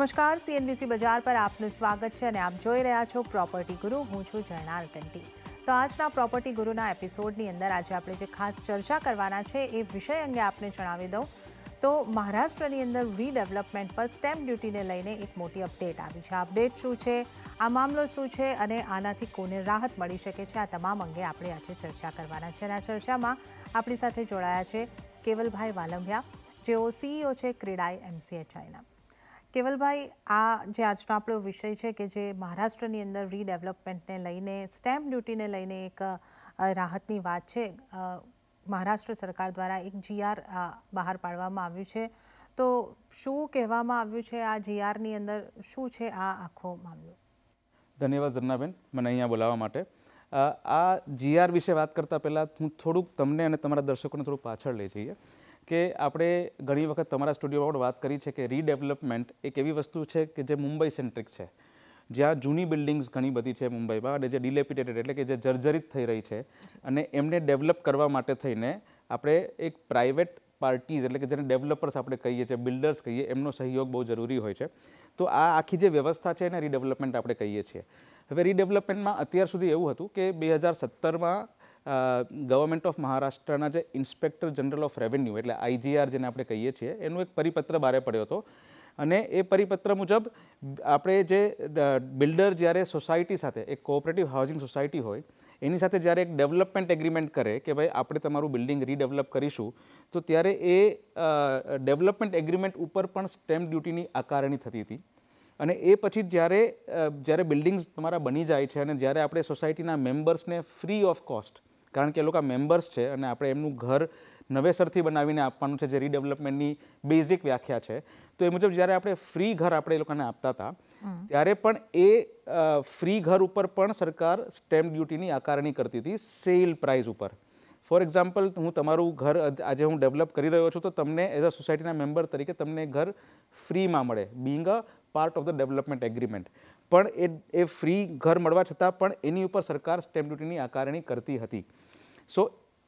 નમસ્કાર, CNBC બજાર પર આપનું સ્વાગત છે અને આપ જોઈ રહ્યા છો પ્રોપર્ટી ગુરુ. હું છું જર્નાલ કંટી. તો આજના પ્રોપર્ટી ગુરુના એપિસોડની અંદર આજે આપણે જે ખાસ ચર્ચા કરવાના છે એ વિષય અંગે આપને જણાવી દઉં તો મહારાષ્ટ્રની અંદર રીડેવલપમેન્ટ પર સ્ટેમ્પ ડ્યુટીને લઈને એક મોટી અપડેટ આવી છે. આ અપડેટ શું છે, આ મામલો શું છે અને આનાથી કોને રાહત મળી શકે છે, આ તમામ અંગે આપણે આજે ચર્ચા કરવાના છે. અને આ ચર્ચામાં આપણી સાથે જોડાયા છે કેવલભાઈ વાલંભિયા, જેઓ CEO છે ક્રેડાઈ MCHIના. કેવલભાઈ, આ જે આજનો આપણો વિષય છે કે જે મહારાષ્ટ્રની અંદર રીડેવલપમેન્ટને લઈને સ્ટેમ્પ ડ્યુટીને લઈને એક રાહતની વાત છે. મહારાષ્ટ્ર સરકાર દ્વારા એક GR બહાર પાડવામાં આવ્યું છે. તો શું કહેવામાં આવ્યું છે આ GRની અંદર, શું છે આ આખો મામલો? ધન્યવાદ જર્નાબેન, મને અહીંયા બોલાવવા માટે. આ GR વિશે વાત કરતાં પહેલાં હું થોડુંક તમને અને તમારા દર્શકોને થોડું પાછળ લઈ જઈએ કે આપણે ઘણી વખત તમારા સ્ટુડિયોમાં પણ વાત કરી છે કે રીડેવલપમેન્ટ એક એવી વસ્તુ છે કે જે મુંબઈ સેન્ટ્રિક છે, જ્યાં જૂની બિલ્ડિંગ્સ ઘણી બધી છે મુંબઈમાં અને જે ડિલેપિટેટેડ એટલે કે જે જર્જરિત થઈ રહી છે અને એમને ડેવલપ કરવા માટે થઈને આપણે એક પ્રાઇવેટ પાર્ટીઝ એટલે કે જેને ડેવલપર્સ આપણે કહીએ છીએ, બિલ્ડર્સ કહીએ, એમનો સહયોગ બહુ જરૂરી હોય છે. તો આ આખી જે વ્યવસ્થા છે એને રીડેવલપમેન્ટ આપણે કહીએ છીએ. હવે રીડેવલપમેન્ટમાં અત્યાર સુધી એવું હતું કે 2017માં ગવર્મેન્ટ ઓફ મહારાષ્ટ્રના જે ઇન્સ્પેક્ટર જનરલ ઓફ રેવન્યુ એટલે IGR જેને આપણે કહીએ છીએ એનો એક પરિપત્ર બહાર પડ્યો હતો. અને એ પરિપત્ર મુજબ આપણે જે બિલ્ડર જ્યારે સોસાયટી સાથે એક કોઓપરેટિવ હાઉસિંગ સોસાયટી હોય એની સાથે જ્યારે એક ડેવલપમેન્ટ એગ્રીમેન્ટ કરે કે ભાઈ આપણે તમારું બિલ્ડિંગ રીડેવલપ કરીશું, તો ત્યારે એ ડેવલપમેન્ટ એગ્રીમેન્ટ ઉપર પણ સ્ટેમ્પ ડ્યુટીની આકારણી થતી હતી. અને એ પછી જ્યારે બિલ્ડિંગ્સ તમારા બની જાય છે અને જ્યારે આપણે સોસાયટીના મેમ્બર્સને ફ્રી ઓફ કોસ્ટ, કારણ કે એ લોકો મેમ્બર્સ છે અને આપણે એમનું ઘર નવેસરથી બનાવીને આપવાનું છે, જે રીડેવલપમેન્ટની બેઝિક વ્યાખ્યા છે, તો એ મુજબ જ્યારે આપણે ફ્રી ઘર આપણે એ લોકોને આપતા હતા ત્યારે પણ એ ફ્રી ઘર ઉપર પણ સરકાર સ્ટેમ્પ ડ્યુટીની આકારણી કરતી હતી સેલ પ્રાઇસ ઉપર. ફોર એક્ઝામ્પલ, હું તમારું ઘર આજે હું ડેવલપ કરી રહ્યો છું તો તમને એઝ અ સોસાયટીના મેમ્બર તરીકે તમને ઘર ફ્રીમાં મળે, being a part of the development agreement. પણ એ ફ્રી ઘર મળવા છતાં પણ એની ઉપર સરકાર સ્ટેમ્પ ડ્યુટીની આકારણી કરતી હતી. સો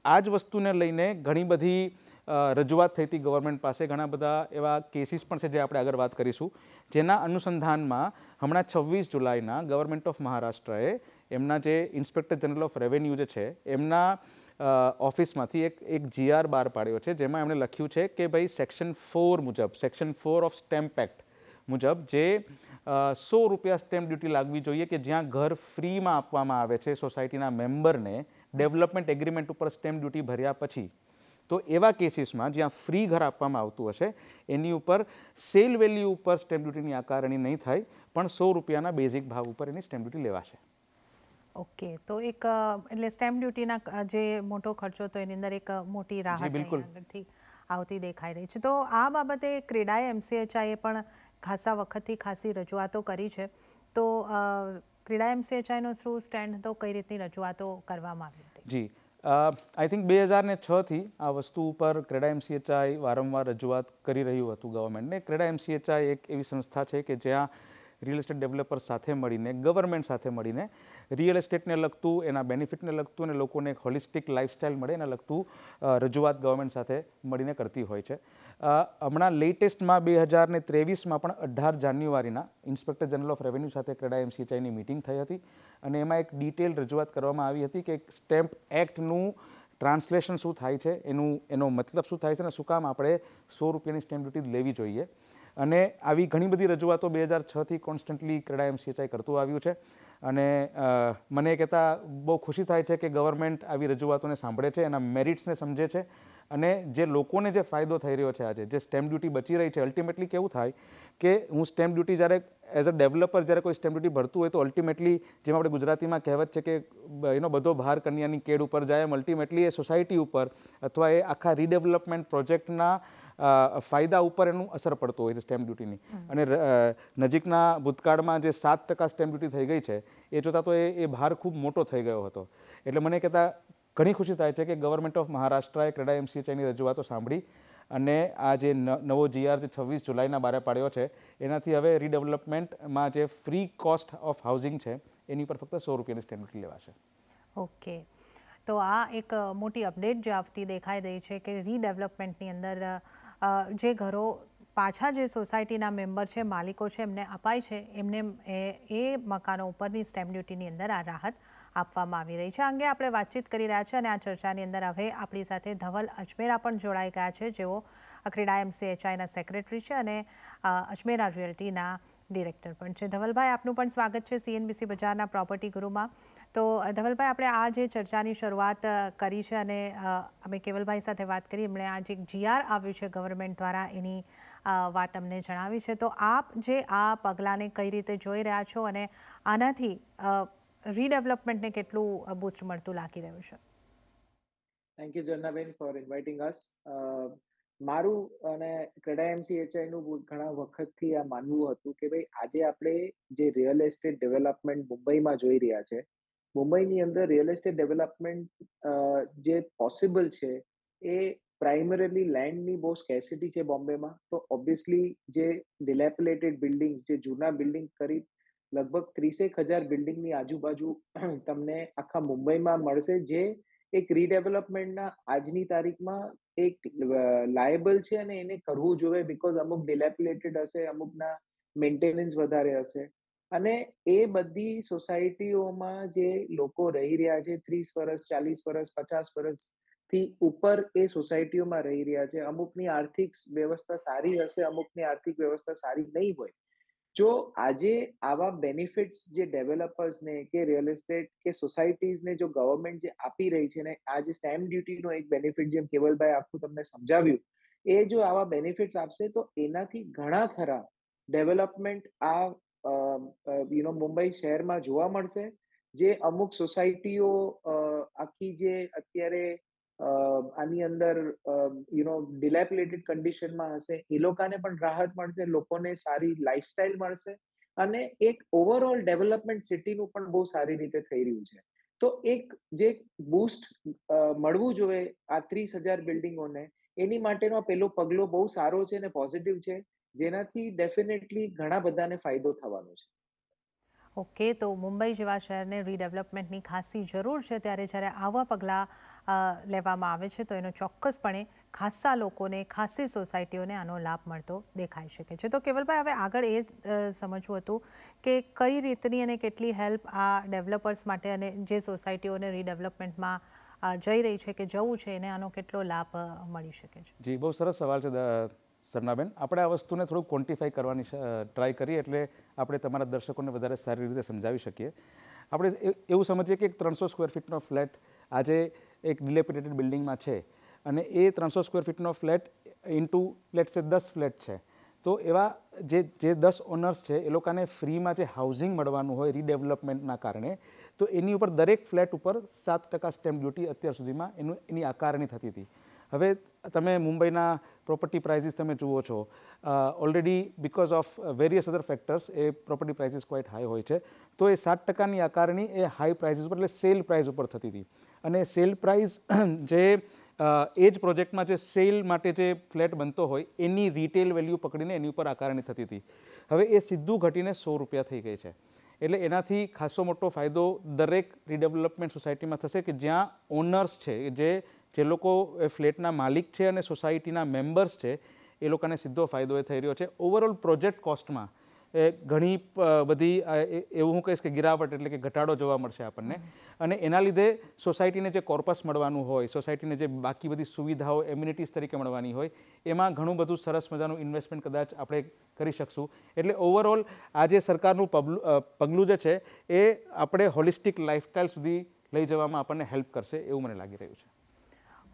આ જ વસ્તુને લઈને ઘણી બધી રજૂઆત થઈ હતી ગવર્મેન્ટ પાસે, ઘણા બધા એવા કેસીસ પણ છે જે આપણે આગળ વાત કરીશું, જેના અનુસંધાનમાં હમણાં 26 જુલાઈના ગવર્મેન્ટ ઓફ મહારાષ્ટ્રએ એમના જે ઇન્સ્પેક્ટર જનરલ ઓફ રેવન્યુ જે છે એમના ઓફિસમાંથી એક GR બહાર પાડ્યો છે, જેમાં એમણે લખ્યું છે કે ભાઈ સેક્શન 4 મુજબ, સેક્શન 4 ઓફ સ્ટેમ્પ એક્ટ મુજબ જે ₹100 સ્ટેમ્પ ડ્યુટી લાગવી જોઈએ કે જ્યાં ઘર ફ્રીમાં આપવામાં આવે છે સોસાયટીના મેમ્બરને ડેવલપમેન્ટ એગ્રીમેન્ટ ઉપર સ્ટેમ્પ ડ્યુટી ભર્યા પછી. તો એવા કેસીસમાં જ્યાં ફ્રી ઘર આપવામાં આવતું હશે એની ઉપર સેલ વેલ્યુ ઉપર સ્ટેમ્પ ડ્યુટીની આકારણી નહીં થાય, પણ ₹100ના બેઝિક ભાવ ઉપર એની સ્ટેમ્પ ડ્યુટી લેવાશે. ઓકે, તો એક એટલે સ્ટેમ્પ ડ્યુટીના જે મોટો ખર્ચો તો એની અંદર એક મોટી રાહત અંદરથી આવતી દેખાઈ રહી છે. તો આ બાબતે ક્રેડાઈ MCHI એ પણ ખાસા વખતથી ખાસી રજૂઆતો કરી છે. તો ક્રેડાઈ MCHIનો શું સ્ટેન્ડ હતો, કઈ રીતની રજૂઆતો કરવામાં આવી હતી? જી, આઈ થિંક 2006થી આ વસ્તુ ઉપર ક્રેડાઈ MCHI વારંવાર રજૂઆત કરી રહ્યું હતું ગવર્મેન્ટને. ક્રેડાઈ MCHI એક એવી સંસ્થા છે કે જ્યાં રિયલ એસ્ટેટ ડેવલપર્સ સાથે મળીને, ગવર્મેન્ટ સાથે મળીને રિયલ એસ્ટેટને લગતું, એના બેનિફિટને લગતું અને લોકોને એક હોલિસ્ટિક લાઇફસ્ટાઇલ મળે એના લગતું રજૂઆત ગવર્મેન્ટ સાથે મળીને કરતી હોય છે. હમણાં લેટેસ્ટમાં 2023માં પણ 18 જાન્યુઆરીના ઇન્સ્પેક્ટર જનરલ ઓફ રેવન્યુ સાથે ક્રેડાઈ MCHIની મિટિંગ થઈ હતી અને એમાં એક ડિટેલ રજૂઆત કરવામાં આવી હતી કે સ્ટેમ્પ એક્ટનું ટ્રાન્સલેશન શું થાય છે, એનો મતલબ શું થાય છે અને શું કામ આપણે ₹100ની સ્ટેમ્પ ડ્યુટી લેવી જોઈએ. અને આવી ઘણી બધી રજૂઆતો 2006થી કોન્સ્ટન્ટલી ક્રેડાઈ MCHI કરતું આવ્યું છે. અને મને કહેતા બહુ ખુશી થાય છે કે ગવર્મેન્ટ આવી રજૂઆતોને સાંભળે છે, એના મેરિટ્સને સમજે છે અને જે લોકોને જે ફાયદો થઈ રહ્યો છે આજે, જે સ્ટેમ્પ ડ્યુટી બચી રહી છે, અલ્ટિમેટલી કેવું થાય કે હું સ્ટેમ્પ ડ્યુટી જ્યારે એઝ અ ડેવલપર જ્યારે કોઈ સ્ટેમ્પ ડ્યુટી ભરતું હોય તો અલ્ટિમેટલી, જેમ આપણે ગુજરાતીમાં કહેવત છે કે એનો બધો ભાર કન્યાની કેડ ઉપર જાય, એમ અલ્ટિમેટલી એ સોસાયટી ઉપર અથવા એ આખા રીડેવલપમેન્ટ પ્રોજેક્ટના ફાયદા ઉપર એનું અસર પડતો હોય છે સ્ટેમ્પ ડ્યુટીની. અને નજીકના ભૂતકાળમાં જે 7% સ્ટેમ્પ ડ્યુટી થઈ ગઈ છે એ જોતાં તો એ ભાર ખૂબ મોટો થઈ ગયો હતો. એટલે મને કહેતા ઘણી ખુશી થાય છે કે ગવર્મેન્ટ ઓફ મહારાષ્ટ્રએ ક્રેડાઈ MCHIની રજૂઆતો સાંભળી અને આ જે નવો GR જે 26 જુલાઈના બહાર પાડ્યો છે એનાથી હવે રીડેવલપમેન્ટમાં જે ફ્રી કોસ્ટ ઓફ હાઉસિંગ છે એની પર ફક્ત ₹100ની સ્ટેમ્પ ડ્યુટી લેવાશે. ઓકે, તો આ એક મોટી અપડેટ જે આવતી દેખાઈ રહી છે કે રીડેવલપમેન્ટની અંદર જે ઘરો પાછા જે સોસાયટીના મેમ્બર છે, માલિકો છે, એમને અપાય છે, એમને એ મકાનો ઉપરની સ્ટેમ્પ ડ્યુટીની અંદર આ રાહત આપવામાં આવી રહી છે. આ અંગે આપણે વાતચીત કરી રહ્યા છીએ અને આ ચર્ચાની અંદર હવે આપણી સાથે ધવલ અજમેરા પણ જોડાઈ ગયા છે, જેઓ ક્રેડા MCHIના સેક્રેટરી છે અને અજમેરા રિયલ્ટીના ડિરેક્ટર પણ છે. ધવલભાઈ, આપનું પણ સ્વાગત છે CNBC બજારના પ્રોપર્ટી ગુરુમાં. તો ધવલભાઈ, આપણે આ જે ચર્ચાની શરૂઆત કરી છે અને અમે કેવલભાઈ સાથે વાત કરી, એમણે આ જે GR આવ્યું છે ગવર્મેન્ટ દ્વારા, એની વાત અમને જણાવી છે. તો આપ જે આ પગલાંને કઈ રીતે જોઈ રહ્યા છો અને આનાથી રીડેવલપમેન્ટને કેટલું બૂસ્ટ મળતું લાગી રહ્યું છે? થેન્ક યુ જર્નાબેન ફોર ઇન્વાઇટિંગ અસ. મારું અને ક્રેડા MCHI નું ઘણા વખતથી આ માનવું હતું કે ભાઈ આજે આપણે જે રિયલ એસ્ટેટ ડેવલપમેન્ટ મુંબઈમાં જોઈ રહ્યા છે, મુંબઈની અંદર રિયલ એસ્ટેટ ડેવલપમેન્ટ જે પોસિબલ છે એ પ્રાઇમરીલી લેન્ડની બહુ સ્કેસિટી છે બોમ્બેમાં. તો ઓબ્વિયસલી જે ડિલેપિલેટેડ બિલ્ડિંગ્સ, જે જૂના બિલ્ડિંગ કરી લગભગ 30,000 બિલ્ડિંગની આજુબાજુ તમને આખા મુંબઈમાં મળશે, જે એક રીડેવલપમેન્ટના આજની તારીખમાં એક લાયેબલ છે અને એને કરવું જોઈએ, બીકોઝ અમુક ડિલેપિલેટેડ હશે, અમુકના મેન્ટેનન્સ વધારે હશે. અને એ બધી સોસાયટીઓમાં જે લોકો રહી રહ્યા છે, 30 વર્ષ, 40 વર્ષ, 50 વર્ષથી ઉપર એ સોસાયટીઓમાં રહી રહ્યા છે. અમુકની આર્થિક વ્યવસ્થા સારી હશે, અમુકની આર્થિક વ્યવસ્થા સારી નહીં હોય. જો આજે આવા બેનિફિટ્સ જે ડેવલપર્સને કે રિયલ એસ્ટેટ કે સોસાયટીઝને જો ગવર્મેન્ટ જે આપી રહી છે, ને આ જે સ્ટેમ્પ ડ્યુટીનો એક બેનિફિટ જેમ કેવલભાઈ આખું તમને સમજાવ્યું, એ જો આવા બેનિફિટ્સ આપશે તો એનાથી ઘણા ખરા ડેવલપમેન્ટ આ મુંબઈ શહેરમાં જોવા મળશે. જે અમુક સોસાયટીઓ આખી જે અત્યારે આની અંદર ડિલેપિલેટેડ કન્ડિશનમાં હશે, એ લોકોને પણ રાહત મળશે, લોકોને સારી લાઈફસ્ટાઈલ મળશે અને એક ઓવરઓલ ડેવલપમેન્ટ સિટીનું પણ બહુ સારી રીતે થઈ રહ્યું છે. તો એક જે બૂસ્ટ મળવું જોઈએ આ 30,000 બિલ્ડિંગોને, એની માટેનો પેલો પગલો બહુ સારો છે અને પોઝિટિવ છે, જેનાથી ડેફિનેટલી ઘણા બધાને ફાયદો થવાનો છે. ઓકે, તો મુંબઈ જેવા શહેરને રીડેવલપમેન્ટની ખાસી જરૂર છે, ત્યારે જ્યારે આવા પગલાં લેવામાં આવે છે તો એનો ચોક્કસપણે ખાસ્સા લોકોને, ખાસ્સી સોસાયટીઓને આનો લાભ મળતો દેખાઈ શકે છે. તો કેવલભાઈ, હવે આગળ એ સમજવું હતું કે કઈ રીતની અને કેટલી હેલ્પ આ ડેવલપર્સ માટે અને જે સોસાયટીઓને રીડેવલપમેન્ટમાં જઈ રહી છે કે જવું છે, એને આનો કેટલો લાભ મળી શકે છે? જી, બહુ સરસ સવાલ છે સરનાબેન. આપણે આ વસ્તુને થોડુંક ક્વોન્ટિફાઈ કરવાની ટ્રાય કરીએ એટલે આપણે તમારા દર્શકોને વધારે સારી રીતે સમજાવી શકીએ. આપણે એવું સમજીએ કે એક 300 સ્ક્વેર ફીટનો ફ્લેટ આજે એક ડિલેપિલેટેડ બિલ્ડિંગમાં છે અને એ 300 સ્ક્વેર ફીટનો ફ્લેટ ઇન્ટુ લેટ્સ સે 10 ફ્લેટ છે. તો એવા જે 10 ઓનર્સ છે એ લોકોને ફ્રીમાં જે હાઉસિંગ મળવાનું હોય રીડેવલપમેન્ટના કારણે, તો એની ઉપર દરેક ફ્લેટ ઉપર 7% સ્ટેમ્પ ડ્યુટી અત્યાર સુધીમાં એની આકારણી થતી હતી. હવે તમે મુંબઈના પ્રોપર્ટી પ્રાઇસીસ તમે જુઓ છો, already because of various other factors A property prices quite high હોય છે. તો એ 7%ની આકારણી એ હાઈ પ્રાઇસીસ ઉપર એટલે સેલ પ્રાઇસ ઉપર થતી હતી. અને સેલ પ્રાઇસ જે એ જ પ્રોજેક્ટમાં જે સેલ માટે જે ફ્લેટ બનતો હોય એની રિટેલ વેલ્યુ પકડીને એની ઉપર આકારણી થતી હતી. હવે એ સીધું ઘટીને 100 રૂપિયા થઈ ગઈ છે. એટલે એનાથી ખાસો મોટો ફાયદો દરેક રીડેવલપમેન્ટ સોસાયટીમાં થશે કે જ્યાં ઓનર્સ છે, જે લોકો ફ્લેટના માલિક છે અને સોસાયટીના મેમ્બર્સ છે, એ લોકોને સીધો ફાયદો એ થઈ રહ્યો છે. ઓવરઓલ પ્રોજેક્ટ કોસ્ટમાં ઘણી બધી એવું હું કહીશ કે ગિરાવટ એટલે કે ઘટાડો જોવા મળશે આપણને. અને એના લીધે સોસાયટીને જે કોર્પસ મળવાનું હોય, સોસાયટીને જે બાકી બધી સુવિધાઓ એમ્યુનિટીઝ તરીકે મળવાની હોય, એમાં ઘણું બધું સરસ મજાનું ઇન્વેસ્ટમેન્ટ કદાચ આપણે કરી શકશું. એટલે ઓવરઓલ આ જે સરકારનું પગલું જે છે એ આપણે હોલિસ્ટિક લાઈફસ્ટાઈલ સુધી લઈ જવામાં આપણને હેલ્પ કરશે એવું મને લાગી રહ્યું છે.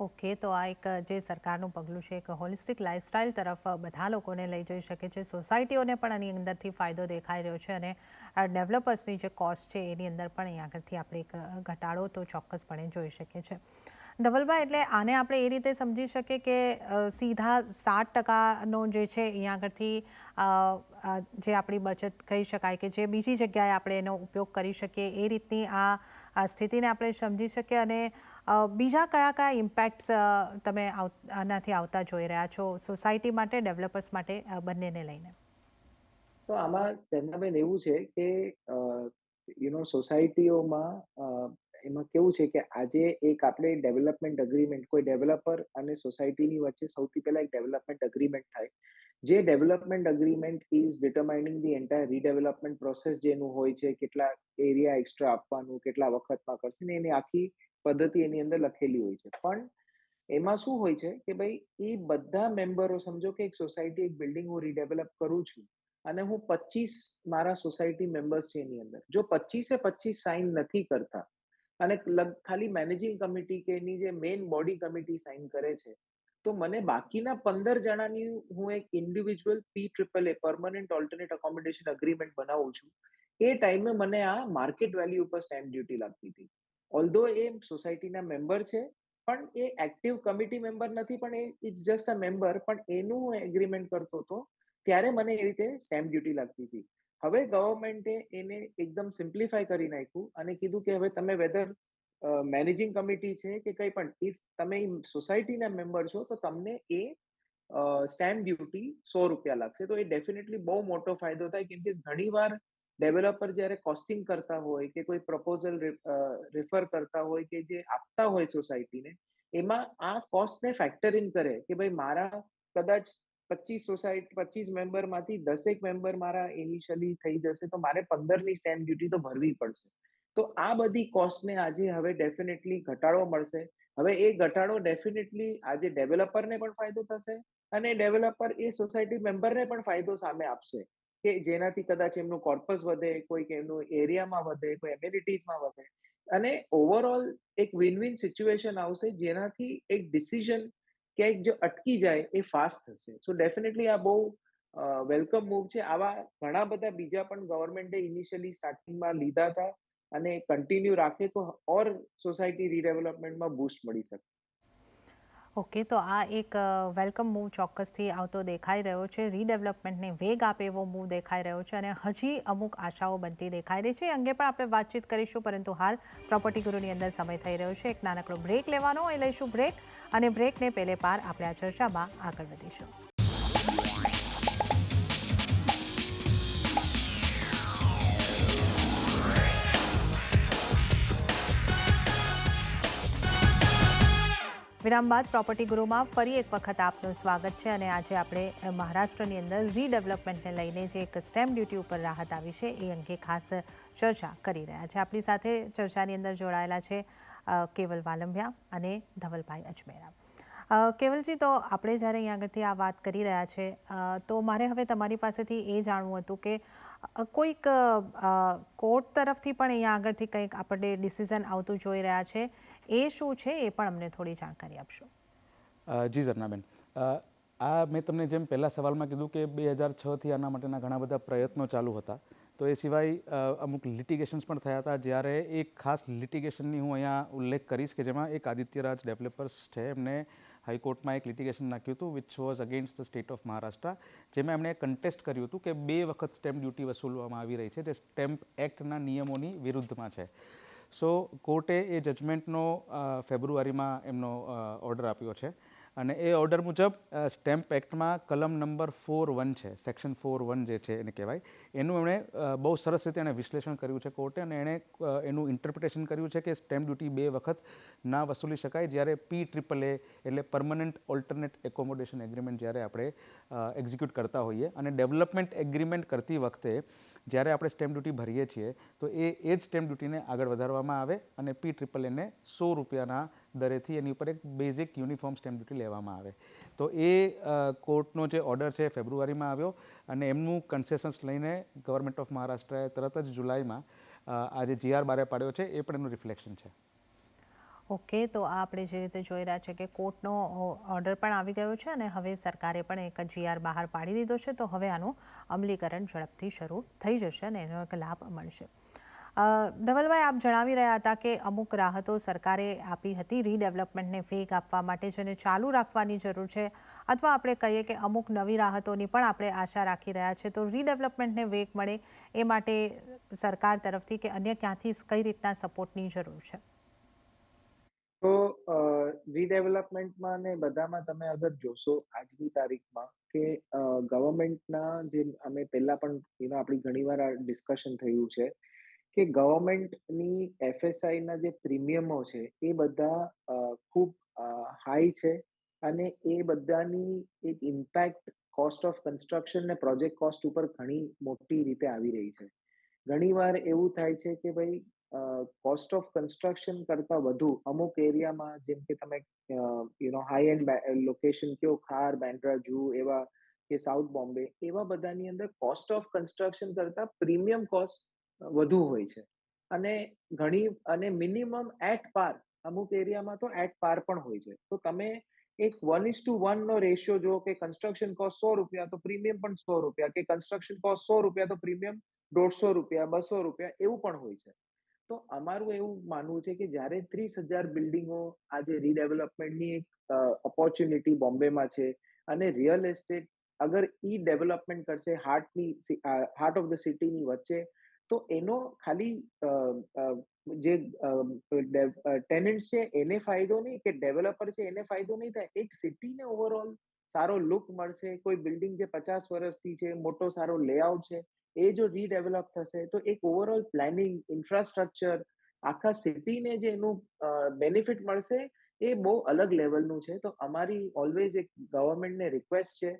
ઓકે, તો આ એક જે સરકારનું પગલું છે એક હોલિસ્ટિક લાઇફસ્ટાઇલ તરફ બધા લોકોને લઈ જઈ શકે છે. સોસાયટીઓને પણ આની અંદરથી ફાયદો દેખાઈ રહ્યો છે અને ડેવલપર્સની જે કોસ્ટ છે એની અંદર પણ અહીં આગળથી આપણે એક ઘટાડો તો ચોક્કસપણે જોઈ શકીએ છીએ. ધવલભાઈ, એટલે આને આપણે એ રીતે સમજી શકીએ કે સીધા 7%નો જે છે અહીંયા આગળથી જે આપણી બચત કહી શકાય કે જે બીજી જગ્યાએ આપણે એનો ઉપયોગ કરી શકીએ એ રીતની આ સ્થિતિને આપણે સમજી શકીએ. અને બીજા કયા કયા ઇમ્પેક્ટ્સ તમે આનાથી આવતા જોઈ રહ્યા છો સોસાયટી માટે, ડેવલપર્સ માટે, બંનેને લઈને? તો આમાં ચંદ્રાબેન એવું છે કે સોસાયટીઓમાં એમાં કેવું છે કે આજે એક આપણે ડેવલપમેન્ટ અગ્રીમેન્ટ, કોઈ ડેવલપર અને સોસાયટીની વચ્ચે સૌથી પહેલા એક ડેવલપમેન્ટ અગ્રીમેન્ટ થાય. જે development agreement is determining the entire redevelopment process જેનું હોય છે, કેટલા એરિયા એક્સ્ટ્રા આપવાનું, કેટલા વખતમાં કરશે ને એની આખી પદ્ધતિ એની અંદર લખેલી હોય છે. પણ એમાં શું હોય છે કે ભાઈ એ બધા મેમ્બરો, સમજો કે એક સોસાયટી, એક બિલ્ડિંગ હું રીડેવલપ કરું છું અને હું 25 મારા સોસાયટી મેમ્બર્સ છે એની અંદર, જો 25 સાઇન નથી કરતા અને ખાલી મેનેજિંગ કમિટી કે એની જે મેઇન બોડી કમિટી સાઇન કરે છે, તો મને બાકીના 15 જણાની હું એક individual PAAA permanent alternate accommodation agreement બનાવું છું. એ ટાઈમે મને આ માર્કેટ વેલ્યુ ઉપર સ્ટેમ્પ ડ્યુટી લાગતી હતી. ઓલ્ધો એ સોસાયટીના મેમ્બર છે, પણ એ એક્ટિવ કમિટી મેમ્બર નથી, પણ એ ઇટ્સ જસ્ટ અ મેમ્બર, પણ એનું એગ્રીમેન્ટ કરતો હતો ત્યારે મને એ રીતે સ્ટેમ્પ ડ્યુટી લાગતી હતી. હવે ગવર્મેન્ટે એને એકદમ સિમ્પ્લિફાય કરી નાખ્યું અને કીધું કે હવે તમે વેધર મેનેજિંગ કમિટી છે કે કંઈ પણ, ઇફ તમે સોસાયટીના મેમ્બર છો તો તમને એ સ્ટેમ્પ ડ્યુટી ₹100 લાગશે. તો એ ડેફિનેટલી બહુ મોટો ફાયદો થાય, કેમ કે ઘણીવાર ડેવલપર જ્યારે કોસ્ટિંગ કરતા હોય કે કોઈ પ્રપોઝલ રેફર કરતા હોય કે જે આપતા હોય સોસાયટીને, એમાં આ કોસ્ટને ફેક્ટર ઇન કરે કે ભાઈ મારા કદાચ 25 મેમ્બરમાંથી 10 મેમ્બર મારા ઇનિશિયલી થઈ જશે, તો મારે 15ની સ્ટેમ્પ ડ્યુટી તો ભરવી પડશે. તો આ બધી કોસ્ટને આજે હવે ડેફિનેટલી ઘટાડો મળશે. હવે એ ઘટાડો ડેફિનેટલી આજે ડેવલપરને પણ ફાયદો થશે અને ડેવલપર એ સોસાયટી મેમ્બરને પણ ફાયદો સામે આપશે, કે જેનાથી કદાચ એમનું કોર્પસ વધે, કોઈક એમનું એરિયામાં વધે, કોઈ એમ્યુનિટીઝમાં વધે અને ઓવરઓલ એક વિન વિન સિચ્યુએશન આવશે, જેનાથી એક ડિસિઝન ક્યાંક જો અટકી જાય એ ફાસ્ટ થશે. સો ડેફિનેટલી આ બહુ વેલકમ મૂવ છે. આવા ઘણા બધા બીજા પણ ગવર્મેન્ટે ઇનિશિયલી સ્ટાર્ટિંગમાં લીધા હતા અને કન્ટિન્યુ રાખે તો ઓર સોસાયટી રીડેવલપમેન્ટમાં બૂસ્ટ મળી શકે. ઓકે, તો આ એક વેલકમ મૂવ ચોક્કસથી આવતો દેખાઈ રહ્યો છે. રીડેવલપમેન્ટને વેગ આપે એવો મૂવ દેખાઈ રહ્યો છે અને હજી અમુક આશાઓ બનતી દેખાઈ રહી છે. એ અંગે પણ આપણે વાતચીત કરીશું, પરંતુ હાલ પ્રોપર્ટી ગુરુની અંદર સમય થઈ રહ્યો છે એક નાનકડો બ્રેક લેવાનો. એ લઈશું બ્રેક અને બ્રેકને પહેલે પાર આપણે આ ચર્ચામાં આગળ વધીશું. વિરામ બાદ પ્રોપર્ટી ગુરુમાં ફરી એક વખત આપનું સ્વાગત છે અને આજે આપણે મહારાષ્ટ્રની અંદર રીડેવલપમેન્ટને લઈને જે એક સ્ટેમ્પ ડ્યુટી ઉપર રાહત આવી છે એ અંગે ખાસ ચર્ચા કરી રહ્યા છે. આપણી સાથે ચર્ચાની અંદર જોડાયેલા છે કેવલ વાલંભિયા અને ધવલભાઈ અજમેરા. કેવલજી, તો આપણે જ્યારે અહીંયા આગળથી આ વાત કરી રહ્યા છે, તો મારે હવે તમારી પાસેથી એ જાણવું હતું કે કોઈક કોર્ટ તરફથી પણ અહીંયા આગળથી કંઈક આપણે ડિસિઝન આવતું જોઈ રહ્યા છે, એ શું છે એ પણ અમને થોડી જાણકારી આપશો. જી ઝરનાબેન, આ મેં તમને જેમ પહેલા સવાલમાં કીધું કે 2006થી આના માટેના ઘણા બધા પ્રયત્નો ચાલુ હતા. તો એ સિવાય અમુક લિટિગેશન્સ પણ થયા હતા. જ્યારે એક ખાસ લિટિગેશનની હું અહીંયા ઉલ્લેખ કરીશ કે જેમાં એક આદિત્યરાજ ડેવલપર્સ છે, એમને હાઈકોર્ટમાં એક લિટિગેશન નાખ્યું હતું which was against the state of Maharashtra, જેમાં એમણે કન્ટેસ્ટ કર્યું હતું કે 2 વખત સ્ટેમ્પ ડ્યુટી વસૂલવામાં આવી રહી છે, જે સ્ટેમ્પ એક્ટના નિયમોની વિરુદ્ધમાં છે. સો કોર્ટે એ જજમેન્ટનો ફેબ્રુઆરીમાં એમનો ઓર્ડર આપ્યો છે અને એ ઓર્ડર મુજબ સ્ટેમ્પ એક્ટમાં કલમ નંબર 4(1) છે, સેક્શન 4(1) જે છે એને કહેવાય, એનું એમણે બહુ સરસ રીતે એણે વિશ્લેષણ કર્યું છે કોર્ટે અને એણે એનું ઇન્ટરપ્રિટેશન કર્યું છે કે સ્ટેમ્પ ડ્યુટી 2 વખત ના વસૂલી શકાય જ્યારે PAAA એટલે પરમનન્ટ ઓલ્ટરનેટ એકોમોડેશન એગ્રીમેન્ટ જ્યારે આપણે એક્ઝિક્યુટ કરતા હોઈએ અને ડેવલપમેન્ટ એગ્રીમેન્ટ કરતી વખતે જ્યારે આપણે સ્ટેમ્પ ડ્યુટી ભરીએ છીએ તો એ જ સ્ટેમ્પ ડ્યુટીને આગળ વધારવામાં આવે અને PAAને ₹100 દરેથી એની ઉપર એક બેઝિક યુનિફોર્મ સ્ટેમ્પ ડ્યુટી લેવામાં આવે. તો એ કોર્ટનો જે ઓર્ડર છે ફેબ્રુઆરીમાં આવ્યો અને એમનું કન્સેશન્સ લઈને ગવર્મેન્ટ ઓફ મહારાષ્ટ્રએ તરત જ જુલાઈમાં આ જે GR બહાર પાડ્યો છે એ પણ એનું રિફ્લેક્શન છે. ઓકે, તો આ આપણે જે રીતે જોઈ રહ્યા છે કે કોર્ટનો ઓર્ડર પણ આવી ગયો છે અને હવે સરકારે પણ એક GR બહાર પાડી દીધો છે, તો હવે આનું અમલીકરણ ઝડપથી શરૂ થઈ જશે અને એનો એક લાભ મળશે. ધવલભાઈ, આપ જણાવી રહ્યા હતા કે અમુક રાહતો સરકારે આપી હતી રીડેવલપમેન્ટને વેગ આપવા માટે, જેને ચાલુ રાખવાની જરૂર છે, અથવા આપણે કહીએ કે અમુક નવી રાહતોની પણ આપણે આશા રાખી રહ્યા છે. તો રીડેવલપમેન્ટને વેગ મળે એ માટે સરકાર તરફથી કે અન્ય ક્યાંથી કઈ રીતના સપોર્ટની જરૂર છે? તો રીડેવલપમેન્ટમાં ને બધામાં તમે અગર જોશો આજની તારીખમાં કે ગવર્મેન્ટના જે અમે પહેલા પણ આપણી ઘણીવાર આ ડિસ્કશન થયું છે કે ગવર્મેન્ટની એફએસઆઈના જે પ્રીમિયમો છે એ બધા ખૂબ હાઈ છે અને એ બધાની એક ઇમ્પેક્ટ કોસ્ટ ઓફ કન્સ્ટ્રક્શન ને પ્રોજેક્ટ કોસ્ટ ઉપર ઘણી મોટી રીતે આવી રહી છે. ઘણીવાર એવું થાય છે કે ભાઈ કોસ્ટ ઓફ કન્સ્ટ્રક્શન કરતા વધુ અમુક એરિયામાં જેમ કે તમે હાઈ એન્ડ લોકેશન કયો ખાર, બેન્ડ્રા, જૂહુ એવા કે સાઉથ બોમ્બે એવા બધાની અંદર કોસ્ટ ઓફ કન્સ્ટ્રક્શન કરતા પ્રીમિયમ કોસ્ટ વધુ હોય છે અને મિનિમમ એટ પાર અમુક એરિયામાં તો એટ પાર પણ હોય છે. તો તમે એક 1:1 નો રેશિયો જો કે કન્સ્ટ્રક્શન કોસ્ટ ₹100 તો પ્રીમિયમ પણ ₹100 કે કન્સ્ટ્રક્શન કોસ્ટ ₹100 તો પ્રીમિયમ ₹150, ₹200 એવું પણ હોય છે. તો અમારું એવું માનવું છે કે જ્યારે 30,000 બિલ્ડિંગો આજે રીડેવલપમેન્ટની એક ઓપોર્ચ્યુનિટી બોમ્બેમાં છે અને રિયલ એસ્ટેટ અગર ઈ ડેવલપમેન્ટ કરશે હાર્ટ ઓફ ધ સિટીની વચ્ચે તો એનો ખાલી જે ટેનન્ટ છે એને ફાયદો નહીં કે ડેવલપર છે એને ફાયદો નહીં થાય, એક સિટીને ઓવરઓલ સારો લુક મળશે. કોઈ બિલ્ડિંગ જે 50 વર્ષથી છે, મોટો સારો લેઆઉટ છે, એ જો રીડેવલપ થશે તો એક ઓવરઓલ પ્લાનિંગ, ઇન્ફ્રાસ્ટ્રક્ચર, આખા સિટીને જે એનું બેનિફિટ મળશે એ બહુ અલગ લેવલનું છે. તો અમારી ઓલવેઝ એક ગવર્મેન્ટને રિક્વેસ્ટ છે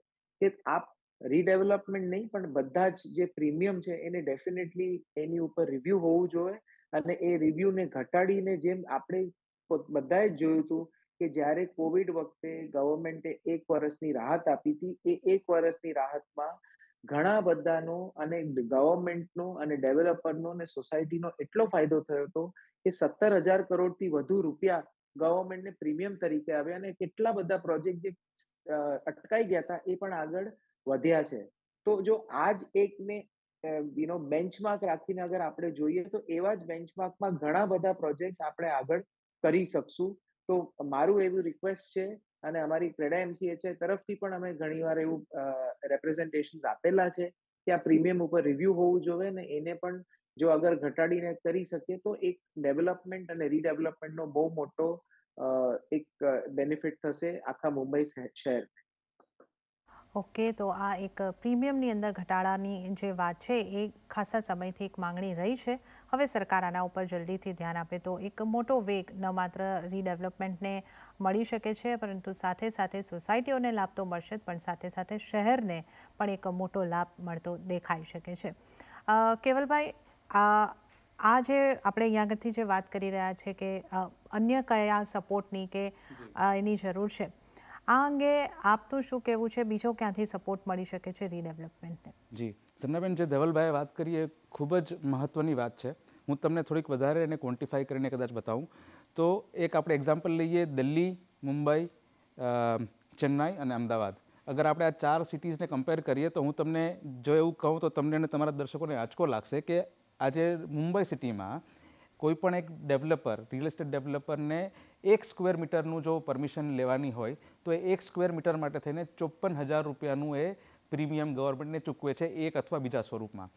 કે આપ રીડેવલપમેન્ટ નહીં પણ બધા જ જે પ્રીમિયમ છે એને ડેફિનેટલી એની ઉપર રિવ્યુ હોવું જોઈએ અને એ રિવ્યુને ઘટાડીને જેમ આપણે બધાએ જ જોયું હતું કે જ્યારે કોવિડ વખતે ગવર્મેન્ટે 1 વર્ષની રાહત આપી હતી, એ 1 વર્ષની રાહતમાં ઘણા બધાનો અને ગવર્મેન્ટનો અને ડેવલપરનો અને સોસાયટીનો એટલો ફાયદો થયો હતો કે 17,000 કરોડથી વધુ રૂપિયા ગવર્મેન્ટને પ્રીમિયમ તરીકે આવ્યા અને કેટલા બધા પ્રોજેક્ટ જે અટકાઈ ગયા હતા એ પણ આગળ વધ્યા છે. તો જો આ જ એકને બેન્ચમાર્ક રાખીને અગર આપણે જોઈએ તો એવા જ બેન્ચમાર્કમાં ઘણા બધા પ્રોજેક્ટ આપણે આગળ કરી શકશું. તો મારું એવું રિક્વેસ્ટ છે અને અમારી ક્રેડા એમસીએચઆઈ તરફથી પણ અમે ઘણીવાર એવું રેપ્રેઝન્ટેશન આપેલા છે કે આ પ્રીમિયમ ઉપર રિવ્યુ હોવું જોઈએ ને એને પણ જો અગર ઘટાડીને કરી શકીએ તો એક ડેવલપમેન્ટ અને રીડેવલપમેન્ટનો બહુ મોટો એક બેનિફિટ થશે આખા મુંબઈ શહેર. ઓકે, તો આ એક પ્રીમિયમની અંદર ઘટાડાની જે વાત છે એ ખાસા સમયથી એક માંગણી રહી છે. હવે સરકાર આના ઉપર જલ્દીથી ધ્યાન આપે તો એક મોટો વેગ ન માત્ર રીડેવલપમેન્ટને મળી શકે છે પરંતુ સાથે સાથે સોસાયટીઓને લાભ તો મળશે જ પણ સાથે સાથે શહેરને પણ એક મોટો લાભ મળતો દેખાઈ શકે છે. કેવલભાઈ, આ જે આપણે અહીંયા આગળથી જે વાત કરી રહ્યા છે કે અન્ય કયા સપોર્ટની કે એની જરૂર છે, આ અંગે આપનું શું કહેવું છે? બીજો ક્યાંથી સપોર્ટ મળી શકે છે રીડેવલપમેન્ટને? જી ઝરનાબેન, જે ધવલભાઈએ વાત કરી એ ખૂબ જ મહત્ત્વની વાત છે. હું તમને થોડીક વધારે એને ક્વોન્ટિફાઈ કરીને કદાચ બતાવું તો એક આપણે એક્ઝામ્પલ લઈએ દિલ્હી, મુંબઈ, ચેન્નાઈ અને અમદાવાદ. અગર આપણે આ 4 સિટીઝને કમ્પેર કરીએ તો હું તમને જો એવું કહું તો તમને અને તમારા દર્શકોને આંચકો લાગશે કે આજે મુંબઈ સિટીમાં કોઈ પણ એક ડેવલપર, રિયલ એસ્ટેટ ડેવલપરને 1 સ્ક્વેર મીટરનું જો પરમિશન લેવાની હોય તો એ 1 સ્ક્વેર મીટર માટે થઈને ₹54,000 એ પ્રીમિયમ ગવર્મેન્ટને ચૂકવે છે એક અથવા બીજા સ્વરૂપમાં.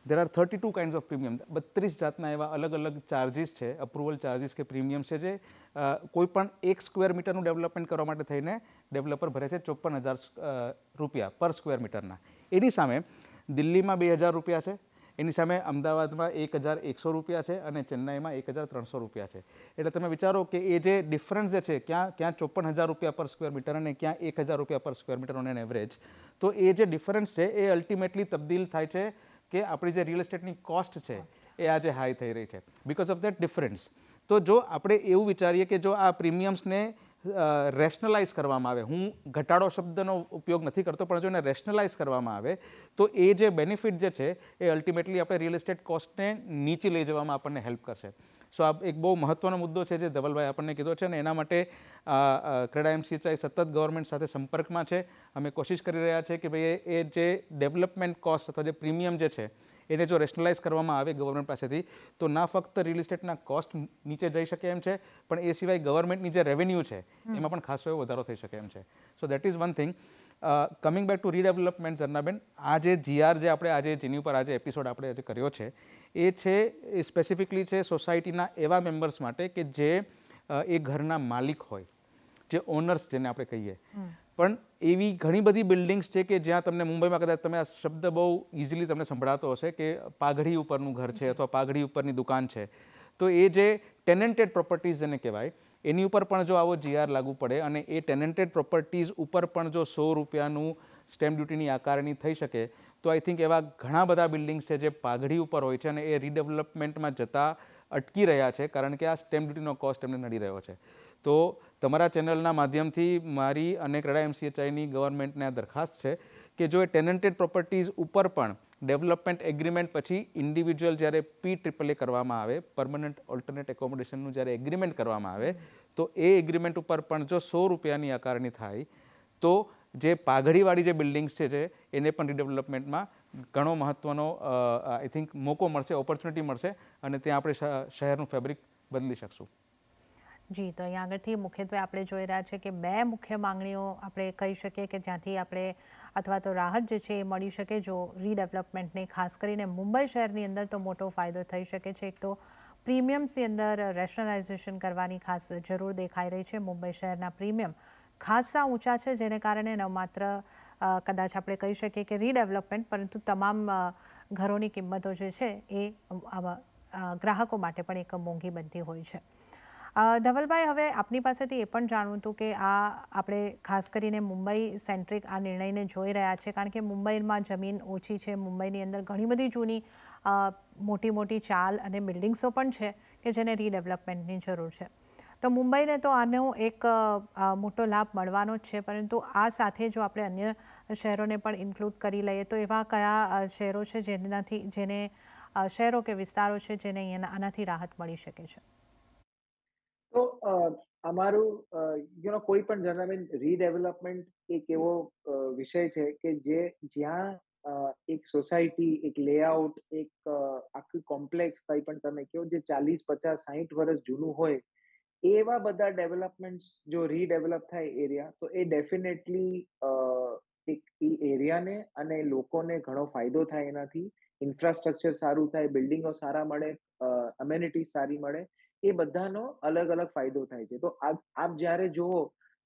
There are 32 kinds of premium, 32 જાતના એવા અલગ અલગ ચાર્જિસ છે, અપ્રુવલ ચાર્જિસ કે પ્રીમિયમ છે જે કોઈ પણ 1 સ્ક્વેર મીટરનું ડેવલપમેન્ટ કરવા માટે થઈને ડેવલપર ભરે છે ₹54,000 પર સ્ક્વેર મીટરના. એની સામે દિલ્હીમાં ₹2,000 છે, એની સામે અમદાવાદમાં ₹1,100 છે અને ચેન્નાઈમાં ₹1,300 છે. એટલે તમે વિચારો કે એ જે ડિફરન્સ જે છે ક્યાં ₹54,000 પર સ્ક્વેર મીટર અને ક્યાં ₹1,000 પર square metre on an average, તો એ જે ડિફરન્સ છે એ અલ્ટિમેટલી તબદીલ થાય છે કે આપણી જે રિયલ એસ્ટેટની કોસ્ટ છે એ આજે હાઈ થઈ રહી છે બિકોઝ ઓફ દેટ ડિફરન્સ. તો જો આપણે એવું વિચારીએ કે જો આ પ્રીમિયમ્સને રેશનલાઇઝ કરવામાં આવે, હું ઘટાડો શબ્દનો ઉપયોગ નથી કરતો પણ જો એને રેશનલાઇઝ કરવામાં આવે તો એ જે બેનિફિટ જે છે એ અલ્ટિમેટલી આપણે રિયલ એસ્ટેટ કોસ્ટને નીચે લઈ જવામાં આપણને હેલ્પ કરશે. સો આ એક બહુ મહત્ત્વનો મુદ્દો છે જે ધવલભાઈ આપણને કીધો છે અને એના માટે ક્રેડા એમસીએચઆઈ સતત ગવર્મેન્ટ સાથે સંપર્કમાં છે. અમે કોશિશ કરી રહ્યા છીએ કે ભાઈ એ જે ડેવલપમેન્ટ કોસ્ટ અથવા જે પ્રીમિયમ જે છે એને જો રેશનલાઇઝ કરવામાં આવે ગવર્મેન્ટ પાસેથી તો ના ફક્ત રિયલ એસ્ટેટના કોસ્ટ નીચે જઈ શકે એમ છે પણ એ સિવાય ગવર્મેન્ટની જે રેવન્યુ છે એમાં પણ ખાસો એવો વધારો થઈ શકે એમ છે. So that is one thing. Coming back to redevelopment, Jharnaben, આ જે જીઆર જે આપણે આજે જેની ઉપર આજે એપિસોડ આપણે આજે કર્યો છે એ છે એ સ્પેસિફિકલી છે સોસાયટીના એવા મેમ્બર્સ માટે કે જે એ ઘરના માલિક હોય, જે ઓનર્સ જેને આપણે કહીએ. પણ એવી ઘણી બધી બિલ્ડિંગ્સ છે કે જ્યાં તમને મુંબઈમાં કદાચ તમે આ શબ્દ બહુ ઇઝીલી તમને સંભળાતો હશે કે પાઘડી ઉપરનું ઘર છે અથવા પાઘડી ઉપરની દુકાન છે. તો એ જે ટેનન્ટેડ પ્રોપર્ટીઝ એને કહેવાય એની ઉપર પણ જો આવો GR લાગુ પડે અને એ ટેનન્ટેડ પ્રોપર્ટીઝ ઉપર પણ જો 100 રૂપિયાનું સ્ટેમ્પ ડ્યુટીની આકારણી થઈ શકે તો આઈ થિંક એવા ઘણા બધા બિલ્ડિંગ્સ છે જે પાઘડી ઉપર હોય છે અને એ રીડેવલપમેન્ટમાં જતા અટકી રહ્યા છે કારણ કે આ સ્ટેમ્પ ડ્યુટીનો કોસ્ટ એમને નડી રહ્યો છે. તો તમારા ચેનલના માધ્યમથી મારી અને ક્રેડા MCHIની ગવર્મેન્ટને આ દરખાસ્ત છે કે જો એ ટેનન્ટેડ પ્રોપર્ટીઝ ઉપર પણ ડેવલપમેન્ટ એગ્રીમેન્ટ પછી ઇન્ડિવિજ્યુઅલ જ્યારે PAAA કરવામાં આવે, પરમનન્ટ ઓલ્ટરનેટ એકોમોડેશનનું જ્યારે એગ્રીમેન્ટ કરવામાં આવે તો એ એગ્રીમેન્ટ ઉપર પણ જો 100 રૂપિયાની આકારણી થાય તો જે પાઘડીવાળી જે બિલ્ડિંગ્સ છે એને પણ રીડેવલપમેન્ટમાં ઘણો મહત્ત્વનો આઈ થિંક મોકો મળશે, ઓપોર્ચ્યુનિટી મળશે અને ત્યાં આપણે શહેરનું ફેબ્રિક બદલી શકશું. જી, તો અહીંયા આગળથી મુખ્યત્વે આપણે જોઈ રહ્યા છે કે બે મુખ્ય માંગણીઓ આપણે કહી શકીએ કે જ્યાંથી આપણે અથવા તો રાહત જે છે એ મળી શકે જો રીડેવલપમેન્ટને ખાસ કરીને મુંબઈ શહેરની અંદર તો મોટો ફાયદો થઈ શકે છે. એક તો પ્રીમિયમ્સની અંદર રેશનલાઇઝેશન કરવાની ખાસ જરૂર દેખાઈ રહી છે. મુંબઈ શહેરના પ્રીમિયમ ખાસા ઊંચા છે જેને કારણે ન માત્ર કદાચ આપણે કહી શકીએ કે રીડેવલપમેન્ટ પરંતુ તમામ ઘરોની કિંમતો જે છે એ ગ્રાહકો માટે પણ એક મોંઘી બનતી હોય છે. ધવલભાઈ, હવે આપની પાસેથી એ પણ જાણવું હતું કે આ આપણે ખાસ કરીને મુંબઈ સેન્ટ્રિક આ નિર્ણયને જોઈ રહ્યા છે કારણ કે મુંબઈમાં જમીન ઓછી છે. મુંબઈની અંદર ઘણી બધી જૂની મોટી મોટી ચાલ અને બિલ્ડિંગ્સો પણ છે કે જેને રીડેવલપમેન્ટની જરૂર છે. તો મુંબઈને તો આનો એક મોટો લાભ મળવાનો જ છે પરંતુ આ સાથે જો આપણે અન્ય શહેરોને પણ ઇન્ક્લુડ કરી લઈએ તો એવા કયા શહેરો છે જેને શહેરો કે વિસ્તારો છે જેને આનાથી રાહત મળી શકે છે? તો અમારું કોઈ પણ જણાવેલ રીડેવલપમેન્ટ એક એવો વિષય છે કે જ્યાં એક સોસાયટી, એક લેઆઉટ, એક આખું કોમ્પ્લેક્સ કંઈ પણ તમે કહો જે 40, 50, 60 વર્ષ જૂનું હોય એવા બધા ડેવલપમેન્ટ્સ જો રીડેવલપ થાય એરિયા તો એ ડેફિનેટલી એક એ એરિયાને અને લોકોને ઘણો ફાયદો થાય એનાથી. ઇન્ફ્રાસ્ટ્રક્ચર સારું થાય, બિલ્ડિંગો સારા મળે, અમેનિટીઝ સારી મળે, એ બધાનો અલગ અલગ ફાયદો થાય છે. તો આપ જ્યારે જુઓ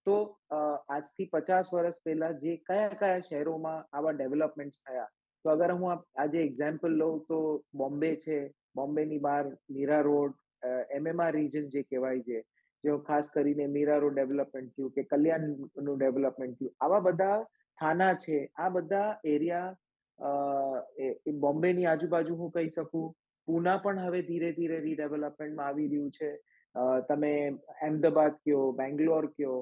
તો આજથી 50 વર્ષ પહેલા જે કયા શહેરોમાં આવા ડેવલપમેન્ટ્સ થયા તો અગર હું આજે એક્ઝામ્પલ લઉં તો બોમ્બે છે. બોમ્બેની બહાર મીરા રોડ, MMR રિજન જે કહેવાય છે, જો ખાસ કરીને મીરા રોડ ડેવલપમેન્ટ થયું કે કલ્યાણનું ડેવલપમેન્ટ થયું, આવા બધા થાના છે. આ બધા એરિયા બોમ્બેની આજુબાજુ હું કહી શકું. પૂના પણ હવે ધીરે ધીરે રીડેવલપમેન્ટમાં આવી રહ્યું છે. તમે અહેમદાબાદ કયો, બેંગ્લોર કયો,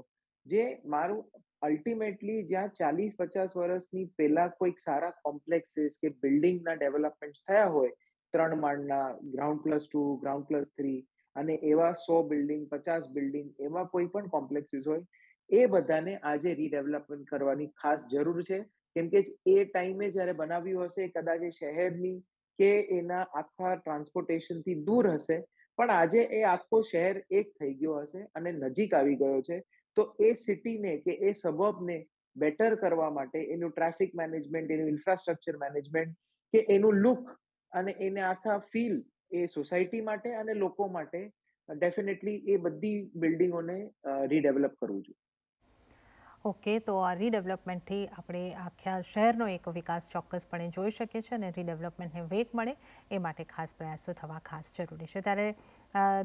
જે મારું અલ્ટિમેટલી જ્યાં 40-50 વર્ષની પહેલા કોઈક સારા કોમ્પ્લેક્સીસ કે બિલ્ડિંગના ડેવલપમેન્ટ થયા હોય, 3 માળના, ગ્રાઉન્ડ+2, ગ્રાઉન્ડ+3 અને એવા 100 બિલ્ડિંગ, 50 બિલ્ડિંગ એવા કોઈ પણ કોમ્પ્લેક્સીસ હોય, એ બધાને આજે રીડેવલપમેન્ટ કરવાની ખાસ જરૂર છે. કેમ કે એ ટાઈમે જ્યારે બનાવ્યું હશે કદાચ એ શહેરની કે એના આખા ટ્રાન્સપોર્ટેશનથી દૂર હશે પણ આજે એ આખો શહેર એક થઈ ગયો હશે અને નજીક આવી ગયો છે. તો એ સિટીને કે એ સબર્બને બેટર કરવા માટે એનું ટ્રાફિક મેનેજમેન્ટ, એનું ઇન્ફ્રાસ્ટ્રક્ચર મેનેજમેન્ટ કે એનું લુક અને એને આખા ફીલ એ સોસાયટી માટે અને લોકો માટે ડેફિનેટલી એ બધી બિલ્ડિંગોને રીડેવલપ કરવું જોઈએ. ઓકે, તો આ રીડેવલપમેન્ટથી આપણે આખા શહેરનો એક વિકાસ ચોક્કસપણે જોઈ શકીએ છીએ અને રીડેવલપમેન્ટને વેગ મળે એ માટે ખાસ પ્રયાસો થવા ખાસ જરૂરી છે. ત્યારે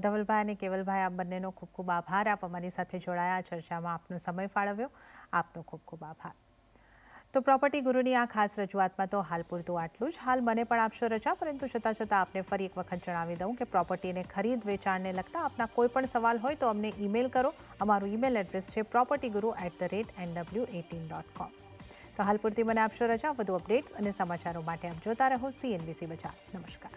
ધવલભાઈ અને કેવલભાઈ, આપ બંનેનો ખૂબ ખૂબ આભાર. આપ અમારી સાથે જોડાયા, ચર્ચામાં આપનો સમય ફાળવ્યો. આપનો ખૂબ ખૂબ આભાર. તો પ્રોપર્ટી ગુરુની આ ખાસ રજૂઆતમાં તો હાલ પૂરતું આટલું જ. હાલ મને પણ આપશો રજા, પરંતુ છતાં આપને ફરી એક વખત જણાવી દઉં કે પ્રોપર્ટીને ખરીદ વેચાણને લગતા આપના કોઈ પણ સવાલ હોય તો અમને ઈમેલ કરો. અમારું ઈમેલ એડ્રેસ છે propertyguru@nw18.com. તો હાલ પૂરતી મને આપશો રજા. વધુ અપડેટ્સ અને સમાચારો માટે આપ જોતા રહો CNBC બજાર. નમસ્કાર.